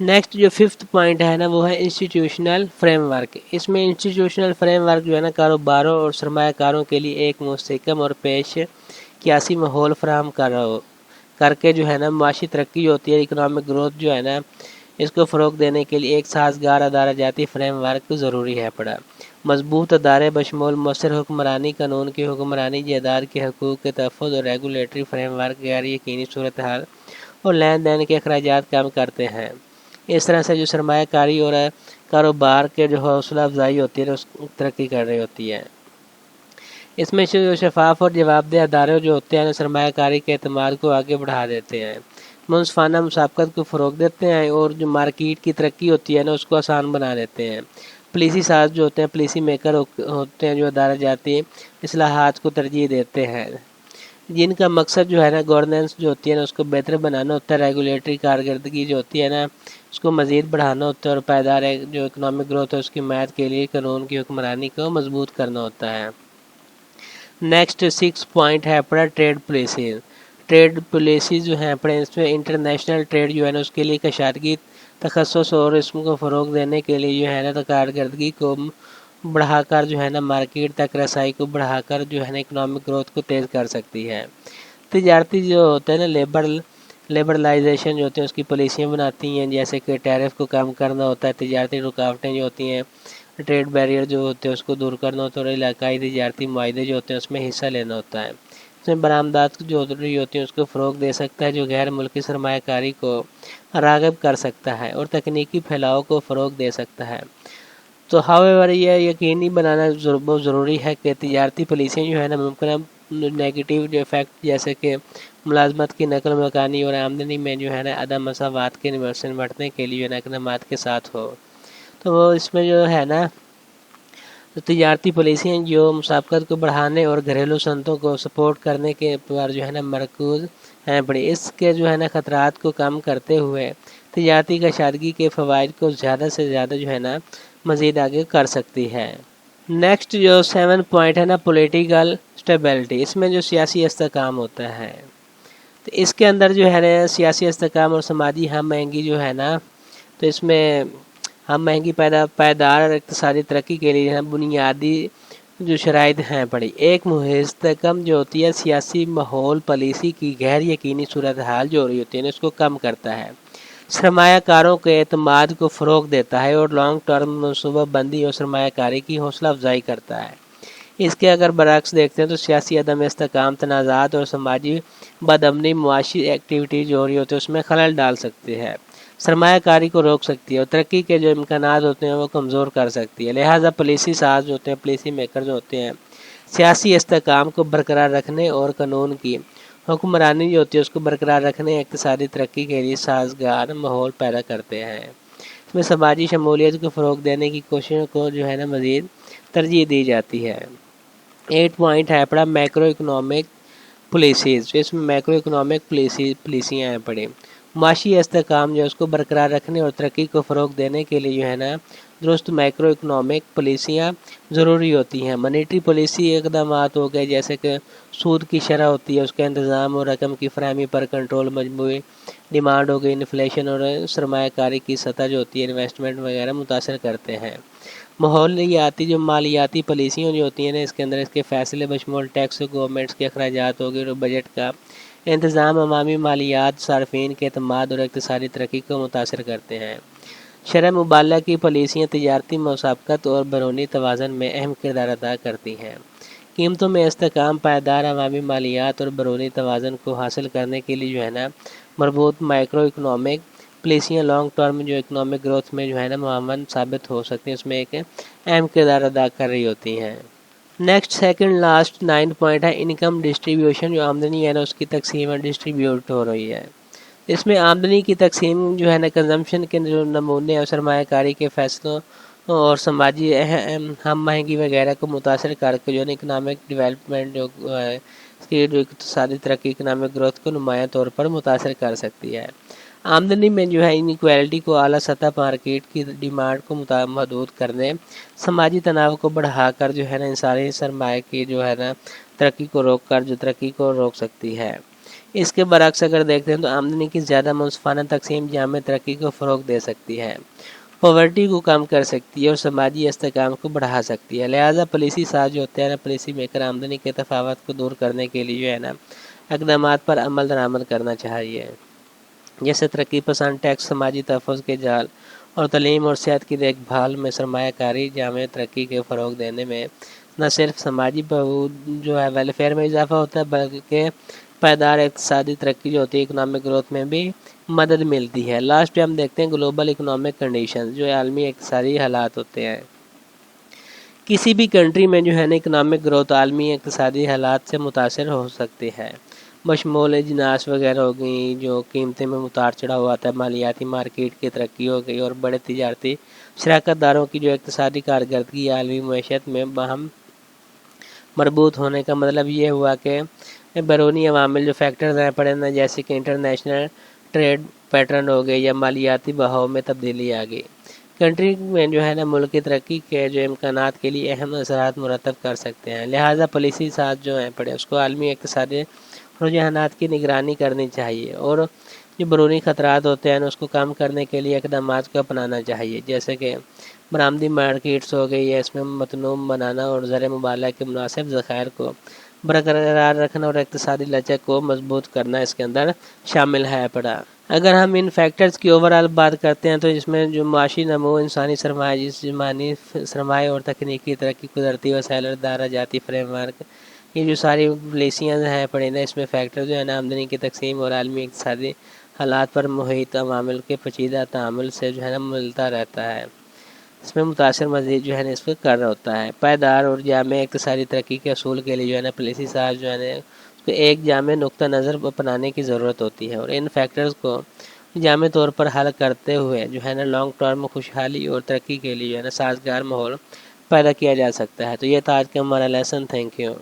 Next جو fifth point ہے نا وہ ہے انسٹیٹیوشنل فریم ورک. اس میں انسٹیٹیوشنل فریم ورک جو ہے نا کاروباروں اور سرمایہ کاروں کے لیے ایک مستحکم اور پیش قیاسی ماحول فراہم کر کے جو ہے نا معاشی ترقی جو ہوتی ہے اکنامک گروتھ جو ہے نا اس کو فروغ دینے کے لیے ایک سازگار ادارہ جاتی فریم ورک ضروری ہے پڑا. مضبوط ادارے بشمول مؤثر حکمرانی قانون کی حکمرانی جائیداد کے حقوق کے تحفظ اور ریگولیٹری فریم ورک غیر یقینی صورتحال اور لین دین کے اخراجات کم کرتے ہیں. اس طرح سے جو سرمایہ کاری اور کاروبار کے جو حوصلہ افزائی ہوتی ہے اس ترقی کر رہی ہوتی ہے. اس میں جو شفاف اور جواب دہ ادارے جو ہوتے ہیں سرمایہ کاری کے اعتماد کو آگے بڑھا دیتے ہیں، منصفانہ مسابقت کو فروغ دیتے ہیں اور جو مارکیٹ کی ترقی ہوتی ہے نا اس کو آسان بنا دیتے ہیں. پالیسی ساز جو ہوتے ہیں پالیسی میکر ہوتے ہیں جو ادارہ جاتی اصلاحات کو ترجیح دیتے ہیں جن کا مقصد جو ہے نا گورننس جو ہوتی ہے نا اس کو بہتر بنانا ہوتا ہے. ریگولیٹری کارکردگی جو ہوتی ہے نا اس کو مزید بڑھانا ہوتا ہے اور پائیدار جو اکنامک گروتھ ہے اس کی حمایت کے لیے قانون کی حکمرانی کو مضبوط کرنا ہوتا ہے. نیکسٹ 6 پوائنٹ ہے اپنا ٹریڈ پالیسیز. ٹریڈ پالیسیز جو ہیں اپنے اس میں انٹرنیشنل ٹریڈ جو ہے نا اس کے لیے کشادگی تخصص اور اس کو فروغ دینے کے لیے جو ہے نا کارکردگی کو بڑھا کر جو ہے نا مارکیٹ تک رسائی کو بڑھا کر جو ہے نا اکنامک گروتھ کو تیز کر سکتی ہے. تجارتی جو ہوتا ہے نا لیبرلائزیشن جو ہوتی ہے اس کی پالیسیاں بناتی ہیں جیسے کہ ٹیرف کو کم کرنا ہوتا ہے، تجارتی رکاوٹیں جو ہوتی ہیں ٹریڈ بیریئر جو ہوتے ہیں اس کو دور کرنا ہوتا ہے اور علاقائی تجارتی معاہدے جو ہوتے ہیں اس میں حصہ لینا ہوتا ہے. اس میں برآمدات جو ضروری ہوتی ہیں اس کو فروغ دے سکتا ہے جو غیر ملکی سرمایہ کاری کو راغب کر سکتا ہے اور تکنیکی پھیلاؤ کو فروغ دے سکتا ہے. تو however یہ یقینی بنانا بہت ضروری ہے کہ تجارتی پالیسیاں جو ہے نا ممکنہ نیگیٹو جو افیکٹ جیسے کہ ملازمت کی نقل مکانی اور آمدنی میں جو ہے نا عدم مساوات کے نمٹنے کے لیے اقدامات کے ساتھ ہو. تو وہ اس میں جو ہے نا تجارتی پالیسیاں جو مسابقت کو بڑھانے اور گھریلو صنعتوں کو سپورٹ کرنے کے پر جو ہے نا مرکوز ہیں بڑی اس کے جو ہے نا خطرات کو کم کرتے ہوئے تجارتی کشادگی کے فوائد کو زیادہ سے زیادہ جو ہے نا مزید آگے کر سکتی ہے. نیکسٹ جو 7 پوائنٹ ہے نا پولیٹیکل اسٹیبلٹی. اس میں جو سیاسی استحکام ہوتا ہے تو اس کے اندر جو ہے نا سیاسی استحکام اور سماجی ہم آہنگی جو ہے نا تو اس میں ہم آہنگی پائیدار اقتصادی ترقی کے لیے بنیادی جو شرائط ہیں پڑی. ایک مستحکم جو ہوتی ہے سیاسی ماحول پالیسی کی غیر یقینی صورتحال جو ہو رہی ہوتی ہے اس کو کم کرتا ہے، سرمایہ کاروں کے اعتماد کو فروغ دیتا ہے اور لانگ ٹرم منصوبہ بندی اور سرمایہ کاری کی حوصلہ افزائی کرتا ہے. اس کے اگر برعکس دیکھتے ہیں تو سیاسی عدم استحکام تنازعات اور سماجی بدامنی معاشی ایکٹیویٹی جو ہو رہی ہوتی ہے اس میں خلل ڈال سکتی ہے، سرمایہ کاری کو روک سکتی ہے اور ترقی کے جو امکانات ہوتے ہیں وہ کمزور کر سکتی ہے. لہٰذا پالیسی ساز جو ہوتے ہیں پالیسی میکر جو ہوتے ہیں سیاسی استحکام کو برقرار رکھنے اور قانون کی حکمرانی جو ہوتی ہے اس کو برقرار رکھنے اقتصادی ترقی کے لیے سازگار ماحول پیدا کرتے ہیں. اس میں سماجی شمولیت کو فروغ دینے کی کوششوں کو جو ہے نا مزید ترجیح دی جاتی ہے. 8 پوائنٹ ہے پڑا میکرو اکنامک پالیسیز. اس میں میکرو اکنامک پالیسیاں ہیں پڑی. معاشی استحکام جو اس کو برقرار رکھنے اور ترقی کو فروغ دینے کے لیے جو ہے نا درست میکرو اکنامک پالیسیاں ضروری ہوتی ہیں. منیٹری پالیسی اقدامات ہو گئے جیسے کہ سود کی شرح ہوتی ہے اس کے انتظام اور رقم کی فراہمی پر کنٹرول، مجموعی ڈیمانڈ ہو گئی، انفلیشن اور سرمایہ کاری کی سطح جو ہوتی ہے انویسٹمنٹ وغیرہ متاثر کرتے ہیں. ماحولیاتی جو مالیاتی پالیسیاں جو ہوتی ہیں نا اس کے اندر اس کے فیصلے بشمول ٹیکس، گورنمنٹس کے اخراجات ہو گئے اور بجٹ کا انتظام عوامی مالیات صارفین کے اعتماد اور اقتصادی ترقی کو متاثر کرتے ہیں. شرح مبالغہ کی پالیسیاں تجارتی مسابقت اور بیرونی توازن میں اہم کردار ادا کرتی ہیں. قیمتوں میں استحکام، پائیدار عوامی مالیات اور بیرونی توازن کو حاصل کرنے کے لیے جو ہے نا مربوط مائکرو اکنامک پالیسیاں لانگ ٹرم جو اکنامک گروتھ میں جو ہے نا معاون ثابت ہو سکتی ہیں، اس میں ایک اہم کردار ادا کر رہی ہوتی ہیں. نیکسٹ سیکنڈ لاسٹ 9 پوائنٹ ہے انکم ڈسٹریبیوشن. جو آمدنی ہے نا اس کی تقسیم اور ڈسٹریبیوٹ ہو رہی ہے. اس میں آمدنی کی تقسیم جو ہے نا کنزمپشن کے جو نمونے اور سرمایہ کاری کے فیصلوں اور سماجی ہم آہنگی وغیرہ کو متاثر کر کے جو ہے نا اکنامک ڈیولپمنٹ جو ہے اس کی جو اقتصادی ترقی اکنامک گروتھ کو نمایاں طور پر متاثر کر سکتی ہے. آمدنی میں جو ہے انیکویلٹی کو اعلیٰ سطح مارکیٹ کی ڈیمانڈ کو محدود کرنے، سماجی تناؤ کو بڑھا کر جو ہے نا انسانی سرمایہ کی جو ہے نا ترقی کو روک سکتی ہے. اس کے برعکس اگر دیکھتے ہیں تو آمدنی کی زیادہ منصفانہ تقسیم جامع ترقی کو فروغ دے سکتی ہے، پاورٹی کو کم کر سکتی ہے اور سماجی استحکام کو بڑھا سکتی ہے۔ لہٰذا پالیسی ساز جو ہوتے ہیں نا، پالیسی میکر آمدنی کے تفاوت کو دور کرنے کے لیے جو ہے نا اقدامات پر عمل درآمد کرنا چاہیے، جیسے ترقی پسند ٹیکس، سماجی تحفظ کے جال اور تعلیم اور صحت کی دیکھ بھال میں سرمایہ کاری جامع ترقی کے فروغ دینے میں نہ صرف سماجی بہبود جو ہے ویلفیئر میں اضافہ ہوتا ہے، بلکہ پائیدار اقتصادی ترقی جو ہوتی ہے اکنامک گروتھ میں بھی مدد ملتی ہے۔ لاسٹ پہ ہم دیکھتے ہیں گلوبل اکنامک کنڈیشن، جو عالمی اقتصادی حالات ہوتے ہیں۔ کسی بھی کنٹری میں جو ہے نا اکنامک گروتھ عالمی اقتصادی حالات سے متاثر ہو سکتی ہے، بشمول اجناس وغیرہ ہو گئی، جو قیمتیں میں اتار چڑھاؤ آتا ہے، مالیاتی مارکیٹ کی ترقی ہو گئی اور بڑے تجارتی شراکت داروں کی جو اقتصادی کارکردگی عالمی معیشت میں باہم مربوط ہونے کا مطلب یہ ہوا کہ بیرونی عوامل جو فیکٹرز ہیں پڑے نا، جیسے کہ انٹرنیشنل ٹریڈ پیٹرن ہو گئے یا مالیاتی بہاؤ میں تبدیلی آ گئی، کنٹری میں جو ہے نا ملک کی ترقی کے جو امکانات کے لیے اہم اثرات مرتب کر سکتے ہیں۔ لہٰذا پالیسی ساز جو ہیں پڑے اس کو عالمی اقتصادی رجحانات کی نگرانی کرنی چاہیے اور جو بیرونی خطرات ہوتے ہیں اس کو کم کرنے کے لیے اقدامات کو اپنانا چاہیے، جیسے کہ برآمدی مارکیٹس ہو گئی ہے، اس میں متنوع بنانا اور زر مبادلہ کے مناسب ذخائر کو برقرار رکھنا اور اقتصادی لچک کو مضبوط کرنا اس کے اندر شامل ہے پڑا۔ اگر ہم ان فیکٹرز کی اوورآل بات کرتے ہیں تو اس میں جو معاشی نمو، انسانی سرمایہ، جسمانی سرمایہ اور تکنیکی ترقی، قدرتی وسائل اور ادارہ جاتی فریم ورک، یہ جو ساری پالیسیاں ہیں پڑی نا، اس میں فیکٹر جو ہے نا آمدنی کی تقسیم اور عالمی اقتصادی حالات پر محیط عوامل کے پیچیدہ تعامل سے جو ہے نا ملتا رہتا ہے، اس میں متاثر مزید جو ہے نا اس پہ کر ہوتا ہے۔ پائیدار اور جامع اقتصادی ترقی کے اصول کے لیے جو ہے نا پالیسی ساز جو ہے نا اس کو ایک جامع نقطہ نظر اپنانے کی ضرورت ہوتی ہے اور ان فیکٹرز کو جامع طور پر حل کرتے ہوئے جو ہے نا لانگ ٹرم خوشحالی اور ترقی کے لیے جو ہے نا سازگار ماحول پیدا کیا جا سکتا ہے۔ تو یہ تھا آج کا ہمارا لیسن۔ Thank you.